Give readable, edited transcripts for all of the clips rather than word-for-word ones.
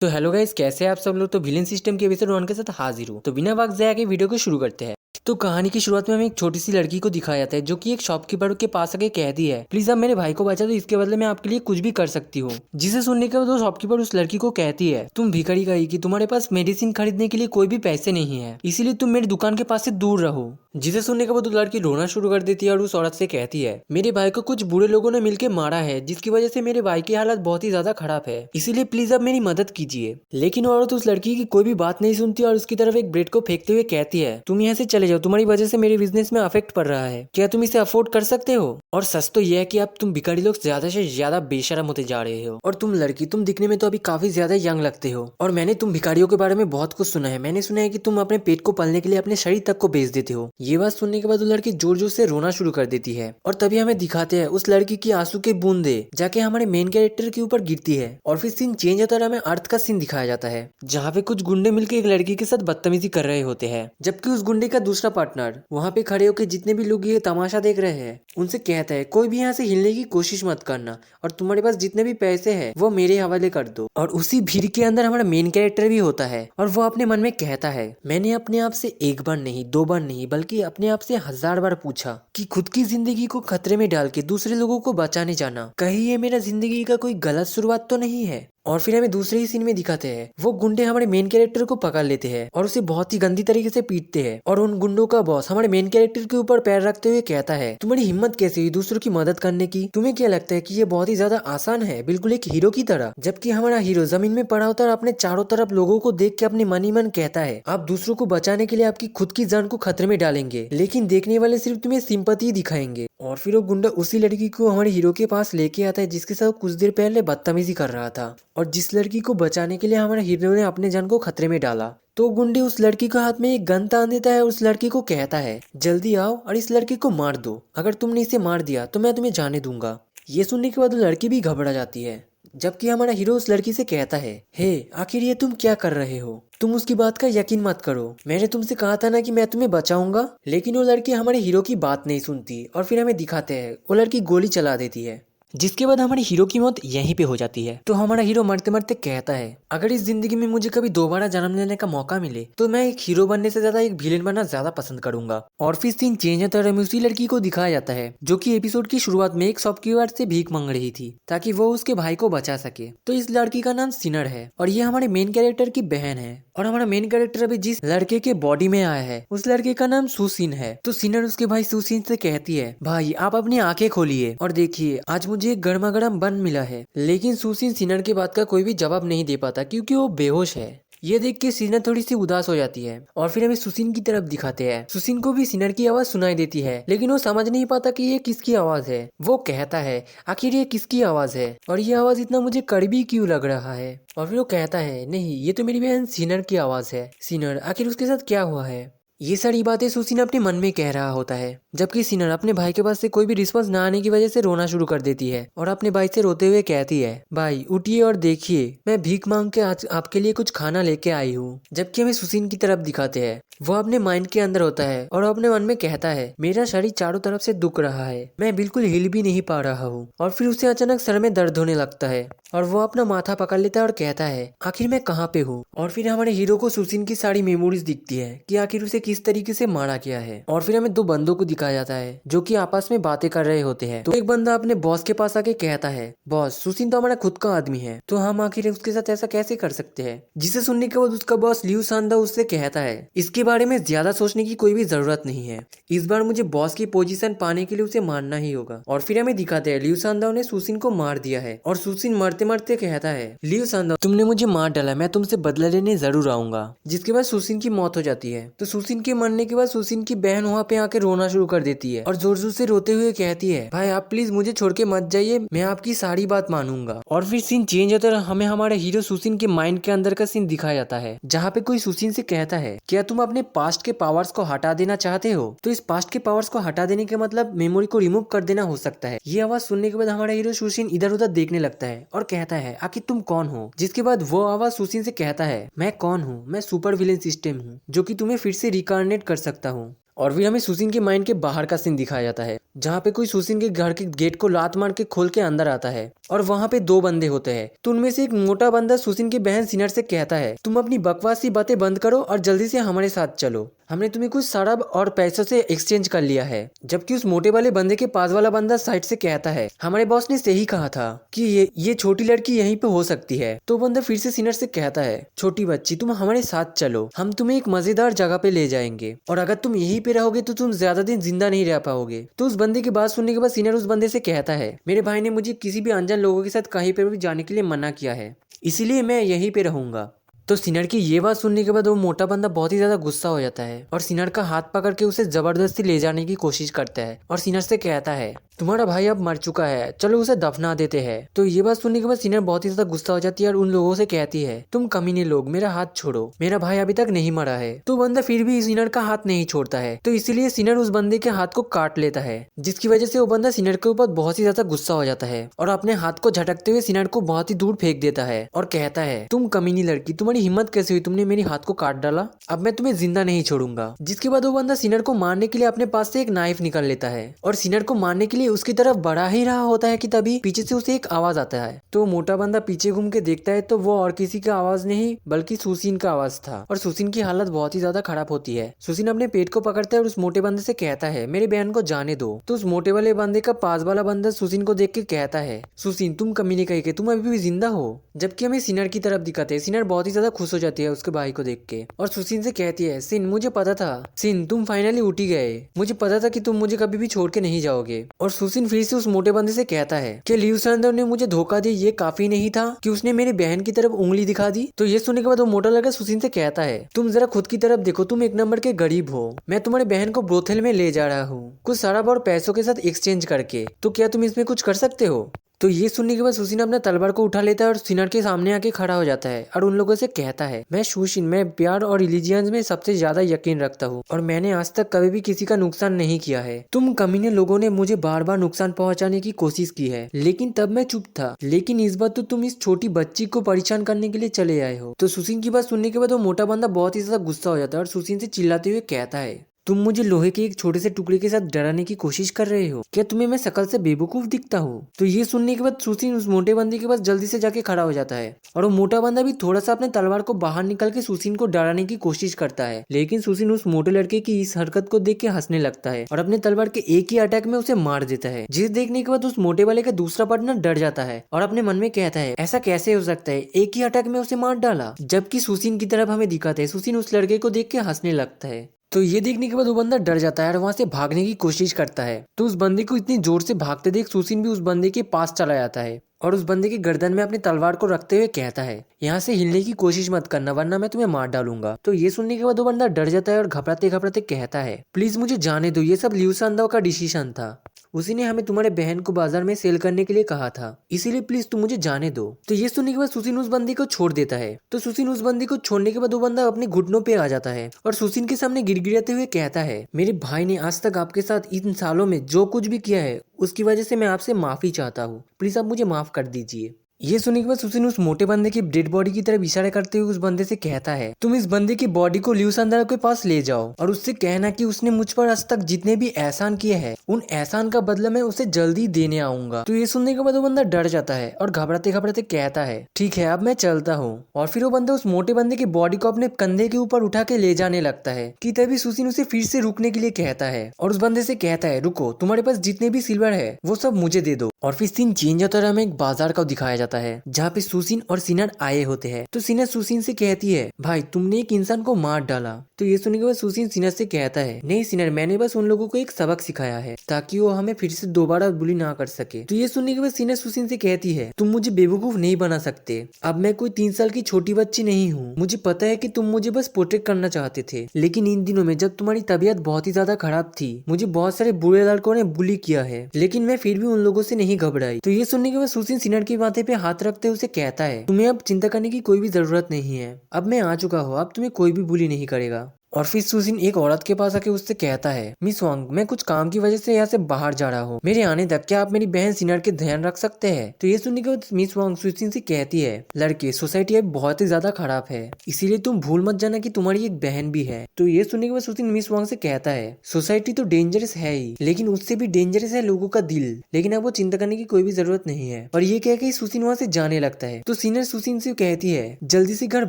तो hello guys, कैसे हैं आप सब लोग। तो विलेन सिस्टम के एपिसोड 1 के साथ हाजिर हूँ। तो बिना वक्त जाए के वीडियो को शुरू करते हैं। तो कहानी की शुरुआत में हमें एक छोटी सी लड़की को दिखाया जाता है जो कि एक शॉपकीपर के पास आके कहती है, प्लीज आप मेरे भाई को बचा दो, इसके बदले मैं आपके लिए कुछ भी कर सकती हूँ। जिसे सुनने के बाद वो शॉपकीपर उस लड़की को कहती है, तुम भिखारी गई कि तुम्हारे पास मेडिसिन खरीदने के लिए कोई भी पैसे नहीं है, इसीलिए तुम मेरी दुकान के पास से दूर रहो। जिसे सुनने के बाद वो लड़की रोना शुरू कर देती है और उस औरत से कहती है, मेरे भाई को कुछ बुरे लोगों ने मिलकर मारा है, जिसकी वजह से मेरे भाई की हालत बहुत ही ज्यादा खराब है, इसीलिए प्लीज आप मेरी मदद कीजिए। लेकिन वो औरत उस लड़की की कोई भी बात नहीं सुनती और उसकी तरफ एक ब्रेड को फेंकते हुए कहती है, तुम यहाँ से चले जाओ, तुम्हारी वजह से मेरे बिजनेस में अफेक्ट पड़ रहा है, क्या तुम इसे अफोर्ड कर सकते हो। और सच तो यह है कि अब तुम भिखारी लोग ज्यादा से ज्यादा बेशरम होते जा रहे हो। और तुम लड़की, तुम दिखने में तो अभी काफी ज्यादा यंग लगते हो, और मैंने तुम भिखारियों के बारे में बहुत कुछ सुना है। मैंने सुना है कि तुम अपने पेट को पालने के लिए अपने शरीर तक को बेच देते हो। ये बात सुनने के बाद वो लड़की जोर जोर से रोना शुरू कर देती है और तभी हमें दिखाते हैं उस लड़की की आंसू के बूंदे जाके हमारे मेन कैरेक्टर के ऊपर गिरती है। और फिर सीन चेंज होता है, हमें अर्थ का सीन दिखाया जाता है जहाँ पे कुछ गुंडे मिलकर एक लड़की के साथ बदतमीजी कर रहे होते हैं, जबकि उस गुंडे का दूसरा पार्टनर वहाँ पे खड़े होकर जितने भी लोग ये तमाशा देख रहे हैं उनसे कहता है, कोई भी यहाँ से हिलने की कोशिश मत करना, और तुम्हारे पास जितने भी पैसे हैं वो मेरे हवाले कर दो। और उसी भीड़ के अंदर हमारा मेन कैरेक्टर भी होता है और वो अपने मन में कहता है, मैंने अपने आप से एक बार नहीं, दो बार नहीं, बल्कि अपने आप से 1000 बार पूछा कि खुद की जिंदगी को खतरे में डाल के दूसरे लोगों को बचाने जाना कहीं ये मेरा जिंदगी का कोई गलत शुरुआत तो नहीं है। और फिर हमें दूसरे ही सीन में दिखाते हैं वो गुंडे हमारे मेन कैरेक्टर को पकड़ लेते हैं और उसे बहुत ही गंदी तरीके से पीटते हैं। और उन गुंडों का बॉस हमारे मेन कैरेक्टर के ऊपर पैर रखते हुए कहता है, तुम्हारी हिम्मत कैसे हुई दूसरों की मदद करने की, तुम्हें क्या लगता है कि ये बहुत ही ज्यादा आसान है, बिल्कुल एक हीरो की तरह। जबकि हमारा हीरो जमीन में पड़ा होता है और अपने चारों तरफ लोगों को देख के अपने मन ही मन कहता है, आप दूसरों को बचाने के लिए आपकी खुद की जान को खतरे में डालेंगे, लेकिन देखने वाले सिर्फ तुम्हें सिंपैथी दिखाएंगे। और फिर वो गुंडा उसी लड़की को हमारे हीरो के पास लेके आता है जिसके साथ कुछ देर पहले बदतमीजी कर रहा था, और जिस लड़की को बचाने के लिए हमारे हीरो ने अपने जान को खतरे में डाला। तो गुंडे उस लड़की के हाथ में एक गन तान देता है, उस लड़की को कहता है, जल्दी आओ और इस लड़की को मार दो, अगर तुमने इसे मार दिया तो मैं तुम्हें जाने दूंगा। ये सुनने के बाद वो लड़की भी घबरा जाती है, जबकि हमारा हीरो उस लड़की से कहता है, हे आखिर ये तुम क्या कर रहे हो, तुम उसकी बात का यकीन मत करो, मैंने तुमसे कहा था ना कि मैं तुम्हें बचाऊंगा। लेकिन वो लड़की हमारे हीरो की बात नहीं सुनती और फिर हमें दिखाते हैं वो लड़की गोली चला देती है, जिसके बाद हमारे हीरो की मौत यहीं पे हो जाती है। तो हमारा हीरो मरते मरते कहता है, अगर इस जिंदगी में मुझे कभी दोबारा जन्म लेने का मौका मिले तो मैं एक हीरो बनने से ज्यादा एक विलेन बनना ज्यादा पसंद करूंगा। और फिर सीन चेंज होता है, उसी लड़की को दिखाया जाता है जो कि एपिसोड की शुरुआत में एक शॉपकीपर से भीख मांग रही थी ताकि वो उसके भाई को बचा सके। तो इस लड़की का नाम सिनर है और ये हमारे मेन कैरेक्टर की बहन है। और हमारा मेन कैरेक्टर अभी जिस लड़के के बॉडी में आया है उस लड़के का नाम सुसिन है। तो सिनर उसके भाई सुसिन से कहती है, भाई आप अपनी आंखें खोलिए और देखिए, आज मुझे एक गर्मा गर्म बन मिला है। लेकिन सुसिन सिनर की बात का कोई भी जवाब नहीं दे पाता क्योंकि वो बेहोश है। ये देख के सिनर थोड़ी सी उदास हो जाती है और फिर हमें सुसिन की तरफ दिखाते हैं। सुसिन को भी सिनर की आवाज सुनाई देती है, लेकिन वो समझ नहीं पाता कि ये किसकी आवाज है। वो कहता है, आखिर ये किसकी आवाज है और ये आवाज इतना मुझे कड़वी क्यों लग रहा है। और फिर वो कहता है, नहीं ये तो मेरी बहन सिनर की आवाज है। सिनर, आखिर उसके साथ क्या हुआ है। ये सारी बातें सुसिन अपने मन में कह रहा होता है, जबकि सिनर अपने भाई के पास से कोई भी रिस्पॉन्स ना आने की वजह से रोना शुरू कर देती है और अपने भाई से रोते हुए कहती है, भाई उठिए और देखिए, मैं भीख मांग के आज आपके लिए कुछ खाना लेके आई हूँ। जबकि हमें सुसिन की तरफ दिखाते हैं, वो अपने माइंड के अंदर होता है और अपने मन में कहता है, मेरा शरीर चारों तरफ से दुख रहा है, मैं बिल्कुल हिल भी नहीं पा रहा हूँ। और फिर उसे अचानक सर में दर्द होने लगता है और वो अपना माथा पकड़ लेता है और कहता है, आखिर मैं कहाँ पे हूँ। और फिर हमारे हीरो को सुसिन की सारी मेमोरीज दिखती है कि आखिर उसे किस तरीके से मारा गया है। और फिर हमें दो बंदों को दिखाया जाता है जो कि आपस में बातें कर रहे होते हैं। तो एक बंदा अपने बॉस के पास आके कहता है, बॉस सुसिन तो हमारा खुद का आदमी है, तो हम आखिर उसके साथ ऐसा कैसे कर सकते हैं। जिसे सुनने के बाद उसका बॉस लियू सांदा उससे कहता है, इसके बारे में ज्यादा सोचने की कोई भी जरूरत नहीं है, इस बार मुझे बॉस की पोजीशन पाने के लिए उसे मारना ही होगा। और फिर हमें दिखाते हैं लियू सांदा ने सुसिन को मार दिया है और सुसिन मरते मरते कहता है, लियू सांदा तुमने मुझे मार डाला, मैं तुमसे बदला लेने जरूर आऊंगा। जिसके बाद सुसिन की मौत हो जाती है। तो सुसिन के मरने के बाद सुसिन की बहन वहाँ पे आके रोना शुरू कर देती है और जोर जोर से रोते हुए कहती है, भाई आप प्लीज मुझे छोड़ के मत जाइए, मैं आपकी सारी बात मानूंगा। और फिर सीन चेंज होता है, हमें हमारे हीरो सुसिन के माइंड के अंदर का सीन दिखाया जाता है जहाँ पे कोई सुसिन से कहता है, क्या तुम अपने पास्ट के पावर्स को हटा देना चाहते हो। तो इस पास्ट के पावर्स को हटा देने का मतलब मेमोरी को रिमूव कर देना हो सकता है। ये आवाज सुनने के बाद हमारा हीरो सुसिन इधर उधर देखने लगता है और कहता है, आखिर तुम कौन हो। जिसके बाद वो आवाज सुसिन से कहता है, मैं कौन हूँ, मैं सुपर विलेन सिस्टम हूँ जो कि तुम्हें फिर से रिकार्नेट कर सकता हूँ। और फिर हमें सुसिन के माइंड के बाहर का सीन दिखाया जाता है, जहाँ पे कोई सुसिन के घर के गेट को लात मार के खोल के अंदर आता है और वहाँ पे दो बंदे होते हैं। तो उनमें से एक मोटा बंदा सुसिन की बहन सिनर से कहता है, तुम अपनी बकवासी बातें बंद करो और जल्दी से हमारे साथ चलो, हमने तुम्हें कुछ शराब और पैसों से एक्सचेंज कर लिया है। जबकि उस मोटे वाले बंदे के पास वाला बंदा साइड से कहता है, हमारे बॉस ने सही कहा था कि ये छोटी लड़की यहीं पे हो सकती है। तो बंदा फिर से सिनर से कहता है, छोटी बच्ची तुम हमारे साथ चलो, हम तुम्हें एक मजेदार जगह पे ले जाएंगे और अगर तुम यहीं पे रहोगे तो तुम ज्यादा दिन जिंदा नहीं रह पाओगे। तो उस बंदे की बात सुनने के बाद सिनर उस बंदे से कहता है, मेरे भाई ने मुझे किसी भी अनजान लोगों के साथ कहीं पर भी जाने के लिए मना किया है, इसीलिए मैं यहीं पे रहूंगा। तो सिनर की ये बात सुनने के बाद वो मोटा बंदा बहुत ही ज्यादा गुस्सा हो जाता है और सिनर का हाथ पकड़ के उसे जबरदस्ती ले जाने की कोशिश करता है और सिनर से कहता है, तुम्हारा भाई अब मर चुका है, चलो उसे दफना देते हैं। तो ये बात सुनने के बाद सिनर बहुत ही ज्यादा गुस्सा हो जाती है और उन लोगों से कहती है, तुम कमीने लोग, मेरा हाथ छोड़ो, मेरा भाई अभी तक नहीं मरा है। तो बंदा फिर भी सिनर का हाथ नहीं छोड़ता है, तो इसीलिए सिनर उस बंदे के हाथ को काट लेता है, जिसकी वजह से वो बंदा सिनर के ऊपर बहुत ही ज्यादा गुस्सा हो जाता है और अपने हाथ को झटकते हुए सिनर को बहुत ही दूर फेंक देता है और कहता है, तुम कमीनी लड़की, तुम्हारी हिम्मत कैसे हुई, तुमने मेरी हाथ को काट डाला, अब मैं तुम्हें जिंदा नहीं छोड़ूंगा। जिसके बाद वो बंदा सिनर को मारने के लिए अपने पास से एक नाइफ निकाल लेता है और सिनर को मारने के लिए उसकी तरफ बढ़ा ही रहा होता है कि तभी पीछे से उसे एक आवाज आता है। तो मोटा बंदा पीछे घूम के देखता है तो वो और किसी का आवाज नहीं बल्कि सुसिन का आवाज था और सुसिन की हालत बहुत ही ज्यादा खराब होती है। सुसिन अपने पेट को पकड़ता है और उस मोटे बंदे से कहता है, मेरी बहन को जाने दो। तो उस मोटे वाले बंदे का पास वाला बंदा सुसिन को देख के कहता है, सुसिन तुम कमीने कहीं के, तुम अभी भी जिंदा हो। जबकि हमें सिनर की तरफ दिखाते हैं। सिनर बहुत ही ज्यादा खुश हो जाती है उसके भाई को देख के और सुसिन से कहती है, सिन मुझे पता था, सिन तुम फाइनली उठ ही गए, मुझे पता था कि तुम मुझे कभी भी छोड़ के नहीं जाओगे। और सुसिन फिर से उस मोटे बंदे से कहता है कि ल्यूसांडर ने मुझे धोखा दिया, ये काफी नहीं था कि उसने मेरी बहन की तरफ उंगली दिखा दी। तो ये सुनने के बाद वो मोटा लड़का सुसिन से कहता है, तुम जरा खुद की तरफ देखो, तुम एक नंबर के गरीब हो, मैं तुम्हारी बहन को ब्रोथेल में ले जा रहा हूँ कुछ शराब और पैसों के साथ एक्सचेंज करके, तो क्या तुम इसमें कुछ कर सकते हो। तो ये सुनने के बाद सुसिन अपना तलवार को उठा लेता है और सिनर के सामने आके खड़ा हो जाता है और उन लोगों से कहता है, मैं सुसिन, मैं प्यार और रिलीजियंस में सबसे ज्यादा यकीन रखता हूँ और मैंने आज तक कभी भी किसी का नुकसान नहीं किया है। तुम कमीने लोगों ने मुझे बार बार नुकसान पहुंचाने की कोशिश की है, लेकिन तब मैं चुप था, लेकिन इस बार तो तुम इस छोटी बच्ची को परेशान करने के लिए चले आए हो। तो सुसिन की बात सुनने के बाद वो मोटा बंदा बहुत ही ज्यादा गुस्सा हो जाता है और सुसिन से चिल्लाते हुए कहता है, तुम मुझे लोहे के एक छोटे से टुकड़े के साथ डराने की कोशिश कर रहे हो, क्या तुम्हें मैं शकल से बेवकूफ दिखता हूँ। तो ये सुनने के बाद सुसिन उस मोटे बंदे के पास जल्दी से जाके खड़ा हो जाता है और वो मोटा बंदा भी थोड़ा सा अपने तलवार को बाहर निकल के सुसिन को डराने की कोशिश करता है, लेकिन सुसिन उस मोटे लड़के की इस हरकत को देख के हंसने लगता है और अपने तलवार के एक ही अटैक में उसे मार देता है। जिस देखने के बाद उस मोटे वाले का दूसरा पार्टनर डर जाता है और अपने मन में कहता है, ऐसा कैसे हो सकता है, एक ही अटैक में उसे मार डाला। जबकि सुसिन की तरफ हमें दिखाते हैं, सुसिन उस लड़के को देख के हंसने लगता है। तो ये देखने के बाद वो बंदा डर जाता है और वहां से भागने की कोशिश करता है। तो उस बंदे को इतनी जोर से भागते देख सुसिन भी उस बंदे के पास चला जाता है और उस बंदे की गर्दन में अपनी तलवार को रखते हुए कहता है, यहाँ से हिलने की कोशिश मत करना वरना मैं तुम्हें मार डालूंगा। तो ये सुनने के बाद वो बंदा डर जाता है और घबराते घबराते कहता है, प्लीज मुझे जाने दो, ये सब ल्यूसांडर का डिसीजन था, उसी ने हमें तुम्हारे बहन को बाजार में सेल करने के लिए कहा था, इसीलिए प्लीज तुम मुझे जाने दो। तो ये सुनने के बाद सुसिन उस बंदे को छोड़ देता है। तो सुसिन उस बंदे को छोड़ने के बाद वो बंदा अपने घुटनों पे आ जाता है और सुसिन के सामने गिड़गिड़ाते हुए कहता है, मेरे भाई ने आज तक आपके साथ इन सालों में जो कुछ भी किया है उसकी वजह से मैं आपसे माफी चाहता हूँ, प्लीज आप मुझे माफ कर दीजिए। ये सुनने के बाद सुसिन उस मोटे बंदे की डेड बॉडी की तरफ इशारा करते हुए उस बंदे से कहता है, तुम इस बंदे की बॉडी को ल्यूसांडर के पास ले जाओ और उससे कहना कि उसने मुझ पर आज तक जितने भी एहसान किए हैं उन एहसान का बदला मैं उसे जल्दी देने आऊंगा। तो ये सुनने के बाद वो बंदा डर जाता है और घबराते घबराते कहता है, ठीक है अब मैं चलता हूँ। और फिर वो बंदा उस मोटे बंदे की बॉडी को अपने कंधे के ऊपर उठा के ले जाने लगता है कि तभी सुसिन उसे फिर से रुकने के लिए कहता है और उस बंदे से कहता है, रुको, तुम्हारे पास जितने भी सिल्वर है वो सब मुझे दे दो। और फिर सीन चेंज होता है, हमें एक बाजार का दिखाया जाता है जहाँ पे सुसिन और सिनर आए होते हैं। तो सिनर सुसिन से कहती है, भाई तुमने एक इंसान को मार डाला। तो ये सुनने के बाद सुसिन सिनर से कहता है, नहीं सिनर, मैंने बस उन लोगों को एक सबक सिखाया है ताकि वो हमें फिर से दोबारा बुली ना कर सके। तो ये सुनने के बाद सिनर सुसिन से कहती है, तुम मुझे बेवकूफ नहीं बना सकते, अब मैं कोई 3 साल की छोटी बच्ची नहीं हूँ, मुझे पता है कि तुम मुझे बस प्रोटेक्ट करना चाहते थे, लेकिन इन दिनों में जब तुम्हारी तबीयत बहुत ही ज्यादा खराब थी मुझे बहुत सारे बुरे लड़कों ने बुली किया है, लेकिन मैं फिर भी उन लोगों से नहीं घबराई। तो ये सुनने के बाद सुसिन सिनर की माथे पे हाथ रखते हुए उसे कहता है, तुम्हें अब चिंता करने की कोई भी जरूरत नहीं है, अब मैं आ चुका हूँ, अब तुम्हें कोई भी बुली नहीं करेगा। और फिर सुसिन एक औरत के पास आके उससे कहता है, मिस वांग, मैं कुछ काम की वजह से यहाँ से बाहर जा रहा हूँ, मेरे आने तक क्या आप मेरी बहन सिनर के ध्यान रख सकते हैं। तो ये सुनने के बाद मिस वांग सुसिन से कहती है, लड़के, सोसाइटी अब बहुत ही ज्यादा खराब है, इसीलिए तुम भूल मत जाना कि तुम्हारी एक बहन भी है। तो ये सुनने के बाद सुसिन मिस वांग से कहता है, सोसाइटी तो डेंजरस है ही, लेकिन उससे भी डेंजरस है लोगों का दिल, लेकिन अब वो चिंता करने की कोई भी जरूरत नहीं है। और ये कह के सुसिन वहां से जाने लगता है। तो सिनर सुसिन से कहती है, जल्दी से घर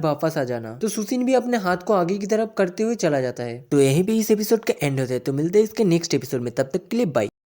वापस आ जाना। तो सुसिन भी अपने हाथ को आगे की तरफ करते हुए चला जाता है। तो यहीं पे इस एपिसोड का एंड होता है। तो मिलते हैं इसके नेक्स्ट एपिसोड में, तब तक के लिए बाय।